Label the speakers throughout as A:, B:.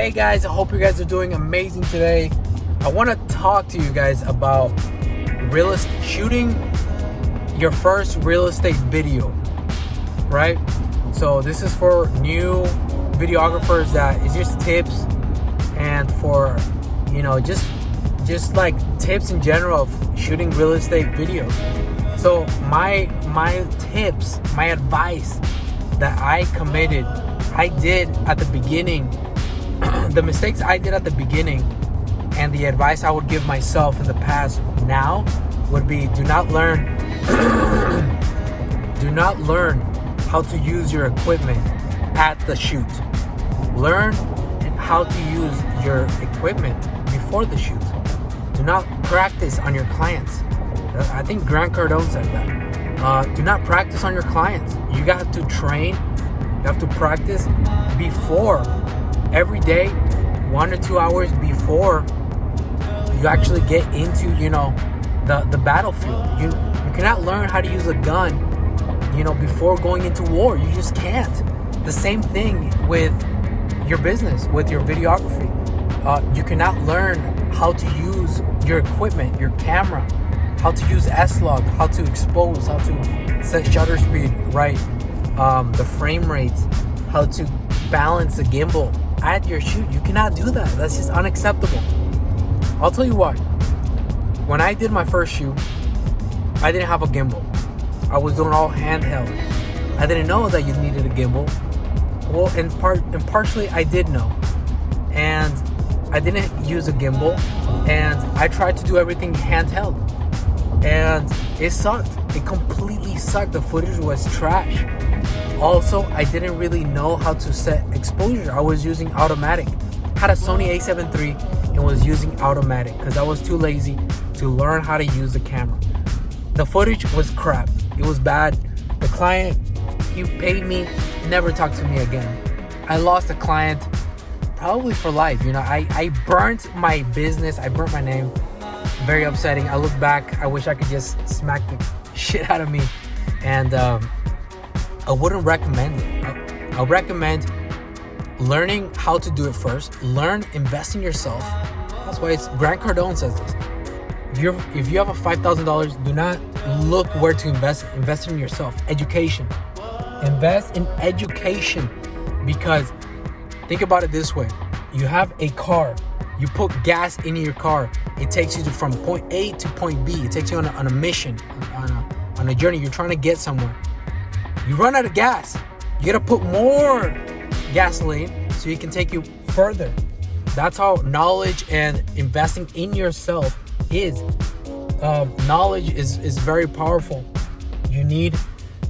A: Hey guys, I hope you guys are doing amazing today. I want to talk to you guys about shooting your first real estate video, right? So this is for new videographers, that is just tips, and for just like tips in general of shooting real estate videos. So my tips, my advice that I did at the beginning, the mistakes I did at the beginning, and the advice I would give myself in the past now would be: do not learn how to use your equipment at the shoot. Learn how to use your equipment before the shoot. Do not practice on your clients. I think Grant Cardone said that. Do not practice on your clients. You got to train. You have to practice before, every day, 1 or 2 hours before you actually get into, the battlefield. You cannot learn how to use a gun, before going into war. You just can't. The same thing with your business, with your videography. You cannot learn how to use your equipment, your camera, how to use S-Log, how to expose, how to set shutter speed right, the frame rates, how to balance the gimbal at your shoot. You cannot do that. That's just unacceptable. I'll tell you why. When I did my first shoot, I didn't have a gimbal. I was doing all handheld. I didn't know that you needed a gimbal. Well, and partially I did know. And I didn't use a gimbal, and I tried to do everything handheld. And it sucked. It completely sucked. The footage was trash. Also, I didn't really know how to set exposure. I was using automatic. Had a Sony a7 III and was using automatic because I was too lazy to learn how to use the camera. The footage was crap. It was bad. The client, he paid me, never talked to me again. I lost a client probably for life. I burnt my business. I burnt my name. Very upsetting. I look back, I wish I could just smack the shit out of me. And I wouldn't recommend it. I recommend learning how to do it first. Invest in yourself. That's why Grant Cardone says this. If you have a $5,000, do not look where to invest. Invest in yourself. Education. Invest in education. Because think about it this way. You have a car. You put gas into your car. It takes you from point A to point B. It takes you on a mission, on a journey. You're trying to get somewhere. You run out of gas. You gotta put more gasoline so it can take you further. That's how knowledge and investing in yourself is. Knowledge is very powerful. You need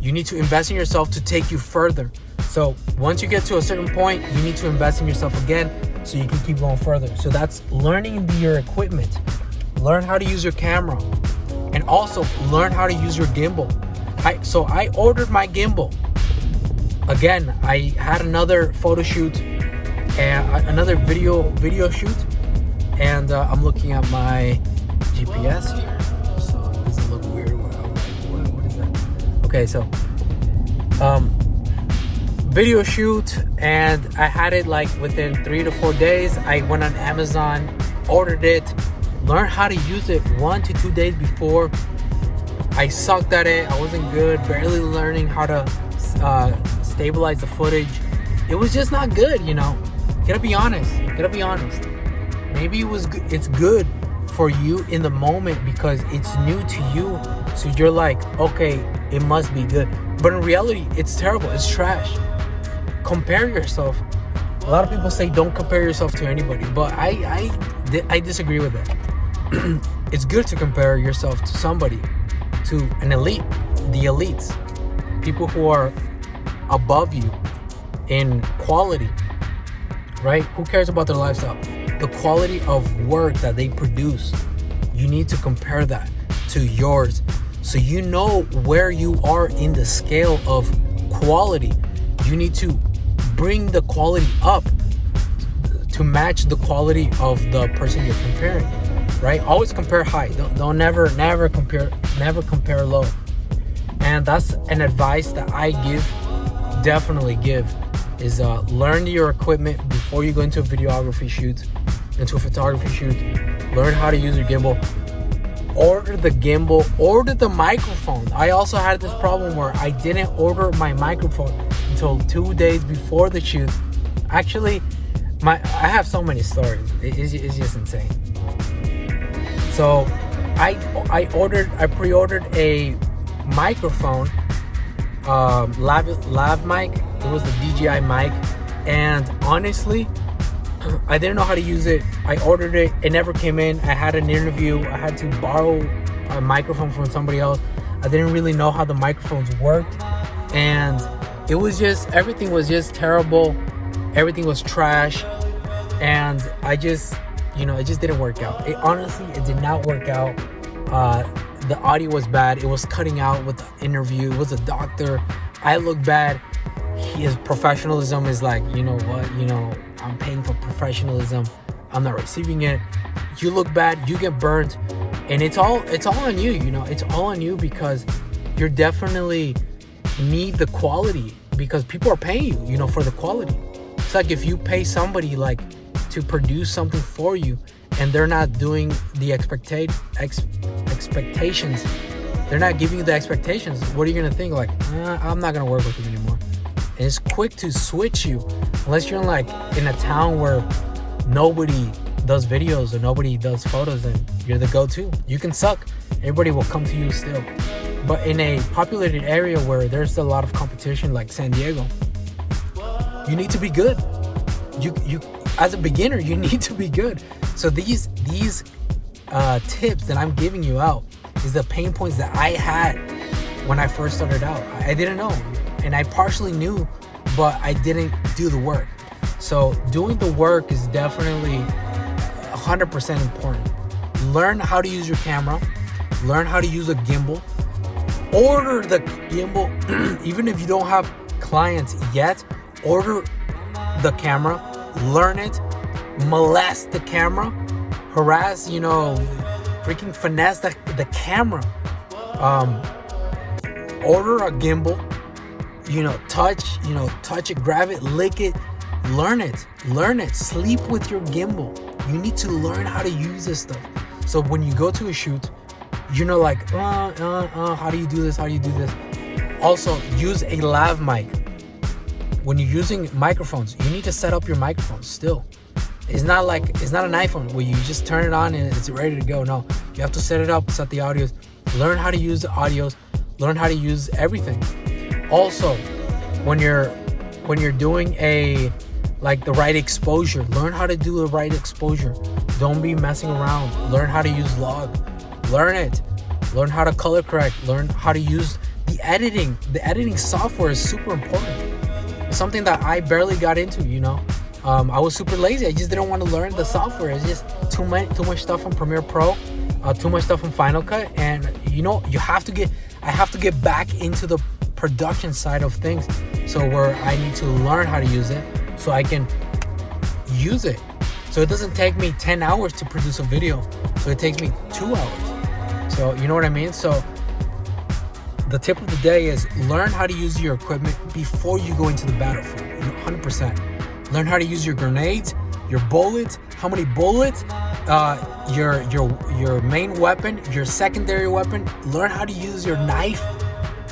A: to invest in yourself to take you further. So once you get to a certain point, you need to invest in yourself again so you can keep going further. So that's learning your equipment. Learn how to use your camera, and also learn how to use your gimbal. So I ordered my gimbal. Again, I had another photo shoot and another video shoot, and I'm looking at my GPS here. So it doesn't look weird. What is that? Okay, so video shoot, and I had it like within 3 to 4 days. I went on Amazon, ordered it, learned how to use it 1 to 2 days before. I sucked at it. I wasn't good, barely learning how to stabilize the footage. It was just not good, Gotta be honest. Maybe it's good for you in the moment because it's new to you. So you're like, okay, it must be good. But in reality, it's terrible. It's trash. Compare yourself. A lot of people say don't compare yourself to anybody, but I disagree with that. It's good to compare yourself to somebody, to an elite, the elites, people who are above you in quality, right? Who cares about their lifestyle? The quality of work that they produce, you need to compare that to yours, so you know where you are in the scale of quality. You need to bring the quality up to match the quality of the person you're comparing, right? Always compare high. Don't never compare low. And that's an advice that I definitely give, is learn your equipment before you go into a videography shoot, into a photography shoot. Learn how to use your gimbal. Order the gimbal, order the microphone. I also had this problem where I didn't order my microphone until 2 days before the shoot. Actually, I have so many stories. It's just insane. So I pre-ordered a microphone, lav mic. It was the DJI mic, and honestly, I didn't know how to use it. I ordered it. It never came in. I had an interview. I had to borrow a microphone from somebody else. I didn't really know how the microphones worked, and it was just, everything was just terrible. Everything was trash, and it just didn't work out. It did not work out. The audio was bad. It was cutting out with the interview. It was a doctor. I looked bad. His professionalism is like, you know what? I'm paying for professionalism. I'm not receiving it. You look bad. You get burnt, and it's all on you. It's all on you because you definitely need the quality, because people are paying you, for the quality. It's like if you pay somebody like to produce something for you, and they're not doing the expectations. They're not giving you the expectations. What are you gonna think? Like, I'm not gonna work with you anymore. And it's quick to switch you, unless you're in a town where nobody does videos or nobody does photos, and you're the go-to. You can suck. Everybody will come to you still. But in a populated area where there's a lot of competition, like San Diego, you need to be good. You as a beginner, you need to be good. So these tips that I'm giving you out is the pain points that I had when I first started out. I didn't know, and I partially knew, but I didn't do the work. So doing the work is definitely 100% important. Learn how to use your camera. Learn how to use a gimbal. Order the gimbal. Even if you don't have clients yet, order the camera. Learn it. Molest the camera. Harass, freaking finesse the camera. Order a gimbal. Touch it, grab it, lick it. Learn it. Sleep with your gimbal. You need to learn how to use this stuff. So when you go to a shoot, how do you do this? How do you do this? Also, use a lav mic. When you're using microphones, you need to set up your microphones still. It's not an iPhone where you just turn it on and it's ready to go. No, you have to set it up, set the audios, learn how to use the audios, learn how to use everything. Also, when you're doing the right exposure, learn how to do the right exposure. Don't be messing around. Learn how to use log. Learn it. Learn how to color correct. Learn how to use the editing. The editing software is super important. It's something that I barely got into, I was super lazy. I just didn't want to learn the software. It's just too much stuff on Premiere Pro, too much stuff on Final Cut, and I have to get back into the production side of things. So where I need to learn how to use it so I can use it. So it doesn't take me 10 hours to produce a video. So it takes me 2 hours. So you know what I mean? So the tip of the day is learn how to use your equipment before you go into the battlefield. 100%. Learn how to use your grenades, your bullets, how many bullets, your main weapon, your secondary weapon. Learn how to use your knife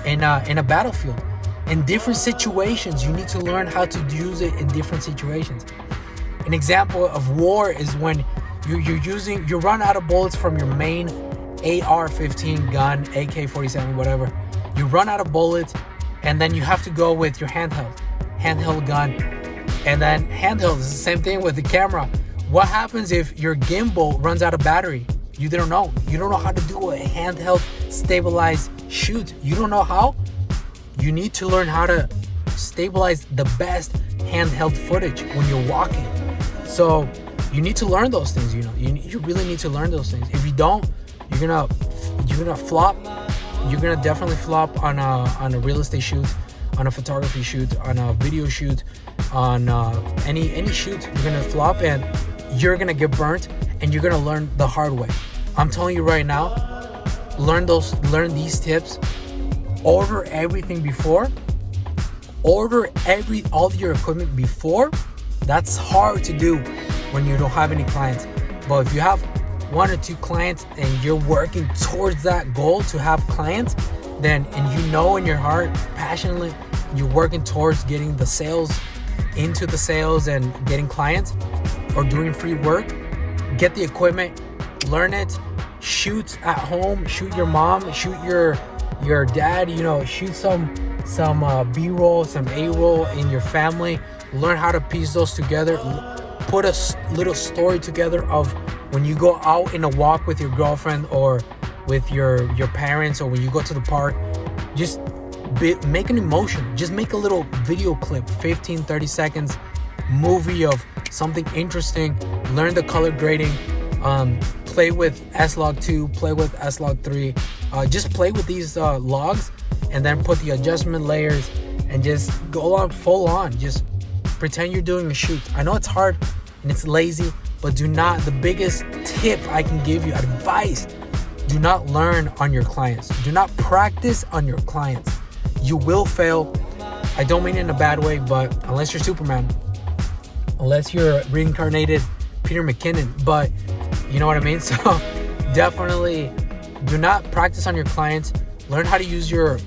A: in a battlefield. In different situations, you need to learn how to use it in different situations. An example of war is when you run out of bullets from your main AR-15 gun, AK-47, whatever. You run out of bullets, and then you have to go with your handheld gun. And then handheld is the same thing with the camera. What happens if your gimbal runs out of battery? You don't know. You don't know how to do a handheld stabilized shoot. You don't know how? You need to learn how to stabilize the best handheld footage when you're walking. So you need to learn those things. You really need to learn those things. If you don't, you're gonna flop. You're gonna definitely flop on a real estate shoot, on a photography shoot, on a video shoot, on any shoot. You're gonna flop and you're gonna get burnt, and you're gonna learn the hard way. I'm telling you right now, learn these tips. Order everything before. Order all your equipment before, That's hard to do when you don't have any clients. But if you have 1 or 2 clients and you're working towards that goal to have clients, then, and you know in your heart, passionately, you're working towards getting the sales, into the sales and getting clients, or doing free work, get the equipment, learn it, shoot at home, shoot your mom, shoot your dad, shoot some B-roll, some A-roll in your family, learn how to piece those together, put a little story together of when you go out in a walk with your girlfriend or with your parents, or when you go to the park, just make an emotion. Just make a little video clip, 15-30 seconds movie of something interesting. Learn the color grading, play with S-Log 2, play with S-Log 3, just play with these logs, and then put the adjustment layers and just go on full on. Just pretend you're doing a shoot. I know it's hard and it's lazy, but the biggest tip I can give you, advice, do not learn on your clients. Do not practice on your clients. You will fail. I don't mean it in a bad way, but unless you're Superman, unless you're reincarnated Peter McKinnon, but you know what I mean? So definitely do not practice on your clients. Learn how to use your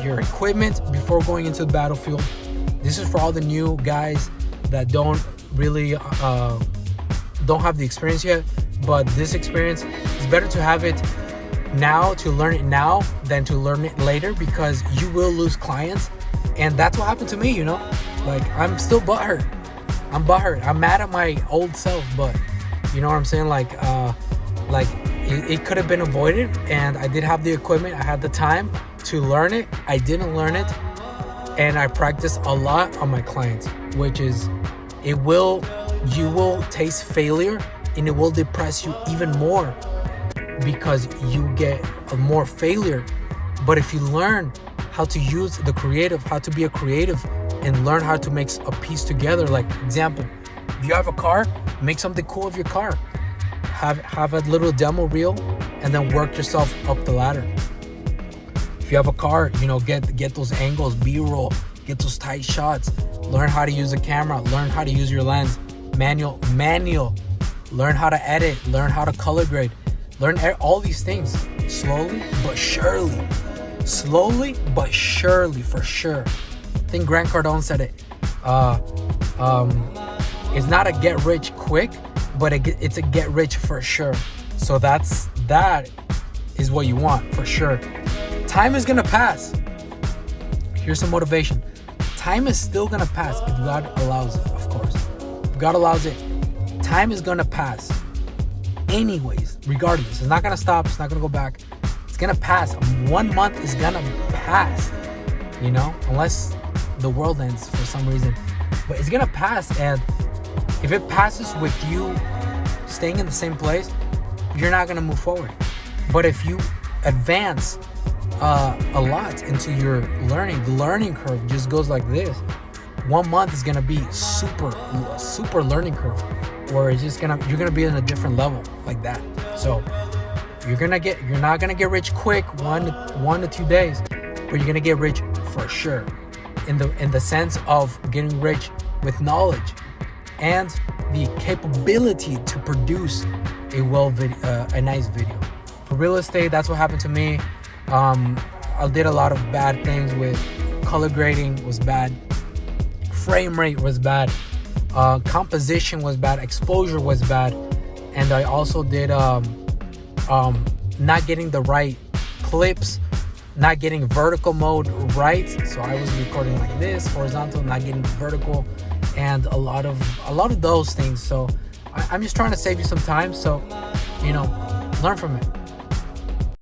A: equipment before going into the battlefield. This is for all the new guys that don't really don't have the experience yet, but this experience is better to have it now, to learn it now, than to learn it later, because you will lose clients. And that's what happened to me, like I'm still butthurt. I'm mad at my old self, but you know what I'm saying? Like it could have been avoided, and I did have the equipment, I had the time to learn it. I didn't learn it, and I practiced a lot on my clients, which is, you will taste failure, and it will depress you even more because you get more failure. But if you learn how to use the creative, how to be a creative, and learn how to make a piece together, like example, if you have a car, make something cool of your car. Have a little demo reel, and then work yourself up the ladder. If you have a car, get those angles, B-roll, get those tight shots. Learn how to use a camera. Learn how to use your lens. Manual. Learn how to edit. Learn how to color grade. Learn all these things slowly but surely. Slowly but surely, for sure. I think Grant Cardone said it. It's not a get rich quick, but it's a get rich for sure. So that is what you want for sure. Time is gonna pass. Here's some motivation. Time is still gonna pass if God allows it, of course. If God allows it, time is gonna pass. Anyways, regardless, it's not gonna stop. It's not gonna go back. It's gonna pass. 1 month is gonna pass. Unless the world ends for some reason, but it's gonna pass. And if it passes with you staying in the same place, you're not gonna move forward. But if you advance a lot into your learning, the learning curve just goes like this. 1 month is gonna be super learning curve, where you're gonna be in a different level like that. So you're not gonna get rich quick, 1 to 2 days, but you're gonna get rich for sure, in the sense of getting rich with knowledge and the capability to produce a nice video. For real estate, that's what happened to me. I did a lot of bad things with color grading was bad, frame rate was bad, composition was bad, exposure was bad, and I also did not getting the right clips, not getting vertical mode right. So I was recording like this, horizontal, not getting vertical, and a lot of those things. So I'm just trying to save you some time. So learn from it.